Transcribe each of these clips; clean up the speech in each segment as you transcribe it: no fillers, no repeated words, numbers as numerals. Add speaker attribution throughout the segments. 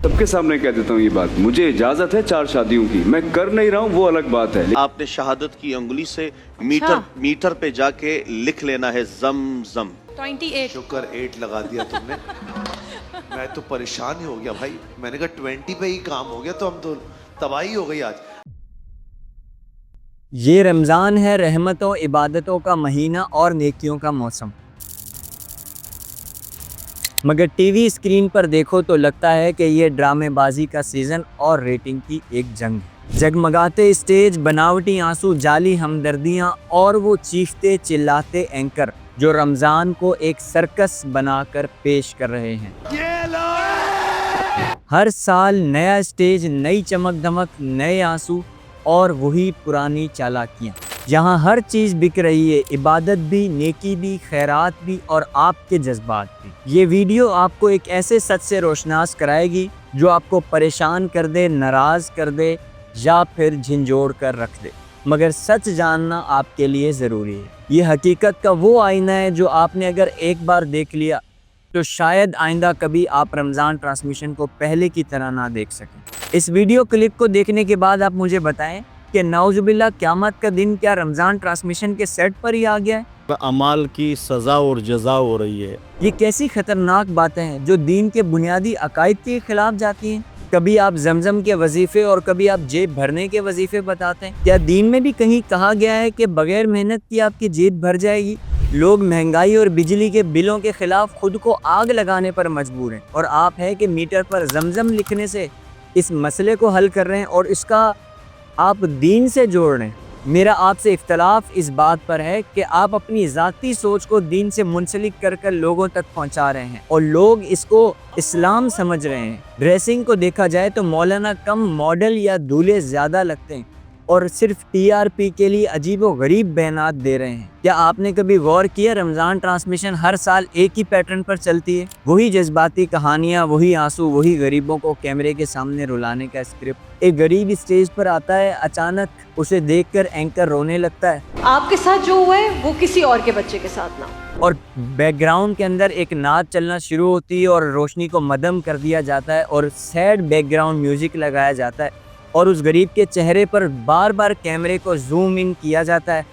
Speaker 1: सबके सामने कह देता हूँ ये बात, मुझे इजाजत है 4 शादियों की, मैं कर नहीं रहा हूँ वो अलग बात है।
Speaker 2: आपने शहादत की अंगुली से मीटर पे जाके लिख लेना है ज़म-ज़म।
Speaker 3: 28
Speaker 4: शुक्र 8 लगा दिया तुमने। मैं तो परेशान ही हो गया भाई, मैंने कहा 20 पे ही काम हो गया तो हम तो तबाही हो गई आज।
Speaker 5: ये रमज़ान है रहमतों इबादतों का महीना और नेकियों का मौसम, मगर टीवी स्क्रीन पर देखो तो लगता है कि ये ड्रामेबाजी का सीज़न और रेटिंग की एक जंग है। जगमगाते स्टेज, बनावटी आंसू, जाली हमदर्दियाँ और वो चीखते चिल्लाते एंकर जो रमज़ान को एक सर्कस बनाकर पेश कर रहे हैं। हर साल नया स्टेज, नई चमक धमक, नए आंसू और वही पुरानी चालाकियाँ। यहाँ हर चीज़ बिक रही है, इबादत भी, नेकी भी, खैरात भी और आपके जज्बात भी। ये वीडियो आपको एक ऐसे सच से रोशनास कराएगी जो आपको परेशान कर दे, नाराज़ कर दे या फिर झिंझोड़ कर रख दे, मगर सच जानना आपके लिए ज़रूरी है। ये हकीकत का वो आईना है जो आपने अगर एक बार देख लिया तो शायद आइंदा कभी आप रमज़ान ट्रांसमिशन को पहले की तरह ना देख सकें। इस वीडियो क्लिप को देखने के बाद आप मुझे बताएं कि नाउजुबिल्लाह क़यामत का दिन क्या रमज़ान ट्रांसमिशन के सेट पर ही आ गया है?
Speaker 2: अमाल की सज़ा और जज़ा हो रही है।
Speaker 5: ये कैसी ख़तरनाक बातें हैं जो दीन के बुनियादी अकायद के खिलाफ जाती हैं। कभी आप जमजम के वजीफ़े और कभी आप जेब भरने के वजीफ़े बताते हैं। क्या दीन में भी कहीं कहा गया है कि बग़ैर मेहनत की आपकी जेब भर जाएगी? लोग महंगाई और बिजली के बिलों के खिलाफ खुद को आग लगाने पर मजबूर हैं और आप है कि मीटर पर जमजम लिखने से इस मसले को हल कर रहे हैं और इसका आप दीन से जोड़ रहे हैं। मेरा आपसे इख्तलाफ इस बात पर है कि आप अपनी ज़ाती सोच को दीन से मुंसलिक कर कर लोगों तक पहुंचा रहे हैं और लोग इसको इस्लाम समझ रहे हैं। ड्रेसिंग को देखा जाए तो मौलाना कम मॉडल या दूल्हे ज़्यादा लगते हैं और सिर्फ टीआरपी के लिए अजीबो गरीब बयानात दे रहे हैं। क्या आपने कभी गौर किया रमज़ान ट्रांसमिशन हर साल एक ही पैटर्न पर चलती है? वही जज्बाती कहानियाँ, वही आंसू, वही गरीबों को कैमरे के सामने रुलाने का स्क्रिप्ट। एक गरीब स्टेज पर आता है, अचानक उसे देखकर एंकर रोने लगता है।
Speaker 3: आपके साथ जो हुआ है वो किसी और के बच्चे के साथ ना हो।
Speaker 5: और बैकग्राउंड के अंदर एक नाच चलना शुरू होती है और रोशनी को मदम कर दिया जाता है और सैड बैकग्राउंड म्यूजिक लगाया जाता है और उस गरीब के चेहरे पर बार बार कैमरे को जूम इन किया जाता है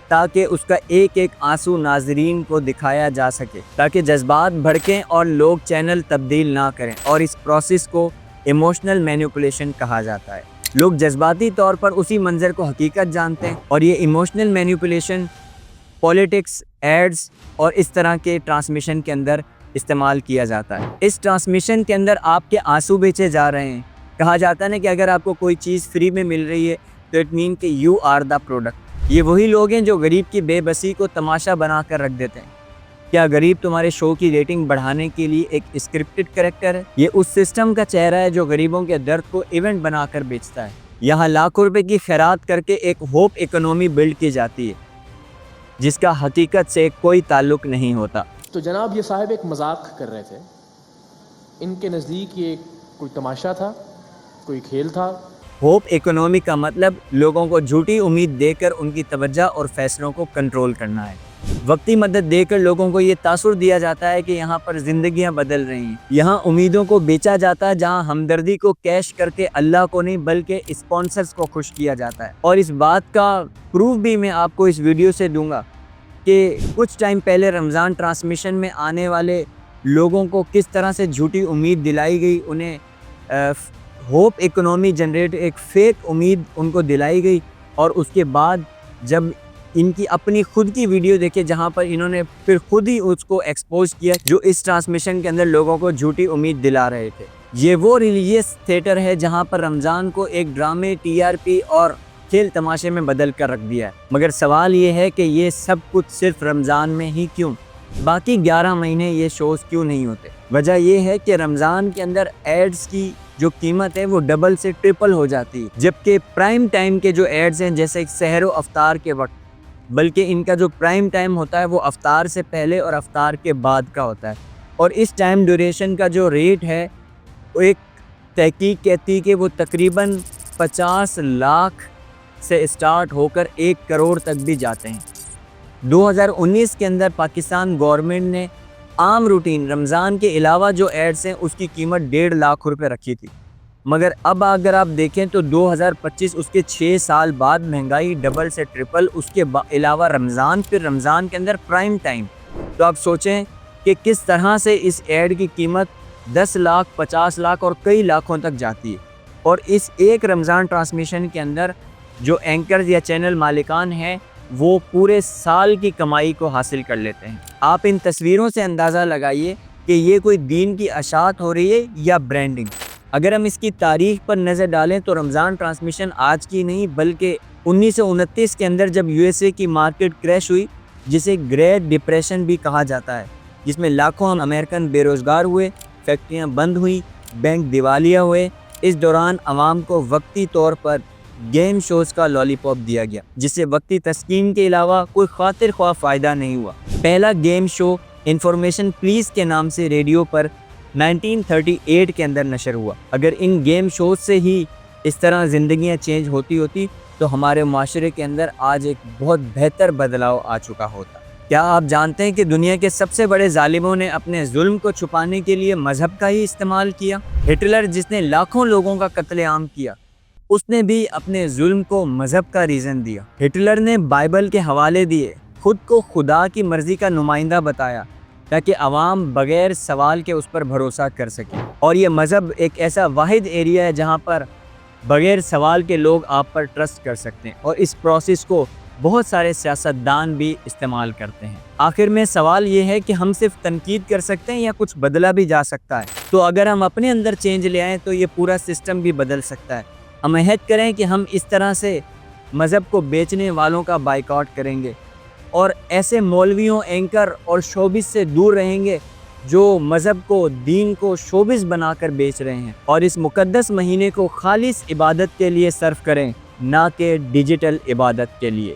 Speaker 5: ताकि उसका एक एक आंसू नाजरीन को दिखाया जा सके, ताकि जज्बात भड़कें और लोग चैनल तब्दील ना करें। और इस प्रोसेस को इमोशनल मैनिपुलेशन कहा जाता है। लोग जज्बाती तौर पर उसी मंजर को हकीकत जानते हैं और ये इमोशनल मैनिपुलेशन पॉलिटिक्स, एड्स और इस तरह के ट्रांसमिशन के अंदर इस्तेमाल किया जाता है। इस ट्रांसमिशन के अंदर आपके आंसू बेचे जा रहे हैं। कहा जाता है ना कि अगर आपको कोई चीज़ फ्री में मिल रही है तो इट मीन कि यू आर द प्रोडक्ट। ये वही लोग हैं जो गरीब की बेबसी को तमाशा बना कर रख देते हैं। क्या गरीब तुम्हारे शो की रेटिंग बढ़ाने के लिए एक स्क्रिप्टेड कैरेक्टर है? ये उस सिस्टम का चेहरा है जो गरीबों के दर्द को इवेंट बनाकर बेचता है। यहाँ लाखों रुपए की खैरात करके एक होप इकोनॉमी बिल्ड की जाती है जिसका हकीकत से कोई ताल्लुक नहीं होता।
Speaker 6: तो जनाब ये साहब एक मजाक कर रहे थे, इनके नज़दीक ये कोई तमाशा था, कोई खेल था।
Speaker 5: होप इकोनॉमी का मतलब लोगों को झूठी उम्मीद देकर उनकी तवज्जो और फैसलों को कंट्रोल करना है। वक्ती मदद देकर लोगों को ये तासुर दिया जाता है कि यहाँ पर जिंदगियाँ बदल रही हैं। यहाँ उम्मीदों को बेचा जाता है, जहाँ हमदर्दी को कैश करके अल्लाह को नहीं बल्कि स्पॉन्सर्स को खुश किया जाता है। और इस बात का प्रूफ भी मैं आपको इस वीडियो से दूंगा कि कुछ टाइम पहले रमज़ान ट्रांसमिशन में आने वाले लोगों को किस तरह से झूठी उम्मीद दिलाई गई। उन्हें होप इकोनॉमी जनरेट, एक फेक उम्मीद उनको दिलाई गई और उसके बाद जब इनकी अपनी खुद की वीडियो देखे जहां पर इन्होंने फिर खुद ही उसको एक्सपोज किया जो इस ट्रांसमिशन के अंदर लोगों को झूठी उम्मीद दिला रहे थे। ये वो रिलीजियस थिएटर है जहां पर रमज़ान को एक ड्रामे, टीआरपी और खेल तमाशे में बदल कर रख दिया है। मगर सवाल ये है कि ये सब कुछ सिर्फ रमज़ान में ही क्यों? बाकी 11 महीने ये शोज़ क्यों नहीं होते? वजह यह है कि रमज़ान के अंदर एड्स की जो कीमत है वो डबल से ट्रिपल हो जाती है, जबकि प्राइम टाइम के जो एड्स हैं जैसे सहर व अफ्तार के वक्त, बल्कि इनका जो प्राइम टाइम होता है वो अफ्तार से पहले और अफ्तार के बाद का होता है। और इस टाइम ड्यूरेशन का जो रेट है वो एक तहकीक कहती है कि वो तकरीबन 50 लाख से स्टार्ट होकर 1 करोड़ तक भी जाते हैं। 2019 के अंदर पाकिस्तान गवर्नमेंट ने عام روٹین رمضان کے علاوہ جو ایڈز ہیں اس کی قیمت 1.5 لاکھ روپے رکھی تھی، مگر اب اگر آپ دیکھیں تو 2025 اس کے 6 سال بعد مہنگائی ڈبل سے ٹرپل، اس کے علاوہ رمضان، پھر رمضان کے اندر پرائم ٹائم، تو آپ سوچیں کہ کس طرح سے اس ایڈ کی قیمت 10 لاکھ 50 لاکھ اور کئی لاکھوں تک جاتی ہے، اور اس ایک رمضان ٹرانسمیشن کے اندر جو اینکرز یا چینل مالکان ہیں وہ پورے سال کی کمائی کو حاصل کر لیتے ہیں۔ آپ ان تصویروں سے اندازہ لگائیے کہ یہ کوئی دین کی اشاعت ہو رہی ہے یا برانڈنگ۔ اگر ہم اس کی تاریخ پر نظر ڈالیں تو رمضان ٹرانسمیشن آج کی نہیں بلکہ 1929 کے اندر جب USA کی مارکیٹ کریش ہوئی، جسے گریٹ ڈپریشن بھی کہا جاتا ہے، جس میں لاکھوں ہم امریکن بے روزگار ہوئے، فیکٹریاں بند ہوئیں، بینک دیوالیہ ہوئے، اس دوران عوام کو وقتی طور پر گیم شوز کا لالی پاپ دیا گیا، جس سے وقتی تسکین کے علاوہ کوئی خاطر خواہ فائدہ نہیں ہوا۔ پہلا گیم شو انفارمیشن پلیز کے نام سے ریڈیو پر 1938 کے اندر نشر ہوا۔ اگر ان گیم شوز سے ہی اس طرح زندگیاں چینج ہوتی تو ہمارے معاشرے کے اندر آج ایک بہت بہتر بدلاؤ آ چکا ہوتا۔ کیا آپ جانتے ہیں کہ دنیا کے سب سے بڑے ظالموں نے اپنے ظلم کو چھپانے کے لیے مذہب کا ہی استعمال کیا؟ ہٹلر جس نے لاکھوں لوگوں کا قتل عام کیا، اس نے بھی اپنے ظلم کو مذہب کا ریزن دیا۔ ہٹلر نے بائبل کے حوالے دیے، خود کو خدا کی مرضی کا نمائندہ بتایا تاکہ عوام بغیر سوال کے اس پر بھروسہ کر سکیں، اور یہ مذہب ایک ایسا واحد ایریا ہے جہاں پر بغیر سوال کے لوگ آپ پر ٹرسٹ کر سکتے ہیں، اور اس پروسیس کو بہت سارے سیاستدان بھی استعمال کرتے ہیں۔ آخر میں سوال یہ ہے کہ ہم صرف تنقید کر سکتے ہیں یا کچھ بدلا بھی جا سکتا ہے؟ تو اگر ہم اپنے اندر چینج لے آئیں تو یہ پورا سسٹم بھی بدل سکتا ہے۔ ہم عہد کریں کہ ہم اس طرح سے مذہب کو بیچنے والوں کا بائیکاٹ کریں گے اور ایسے مولویوں، اینکر اور شوبز سے دور رہیں گے جو مذہب کو، دین کو شوبز بنا کر بیچ رہے ہیں، اور اس مقدس مہینے کو خالص عبادت کے لیے صرف کریں، نہ کہ ڈیجیٹل عبادت کے لیے۔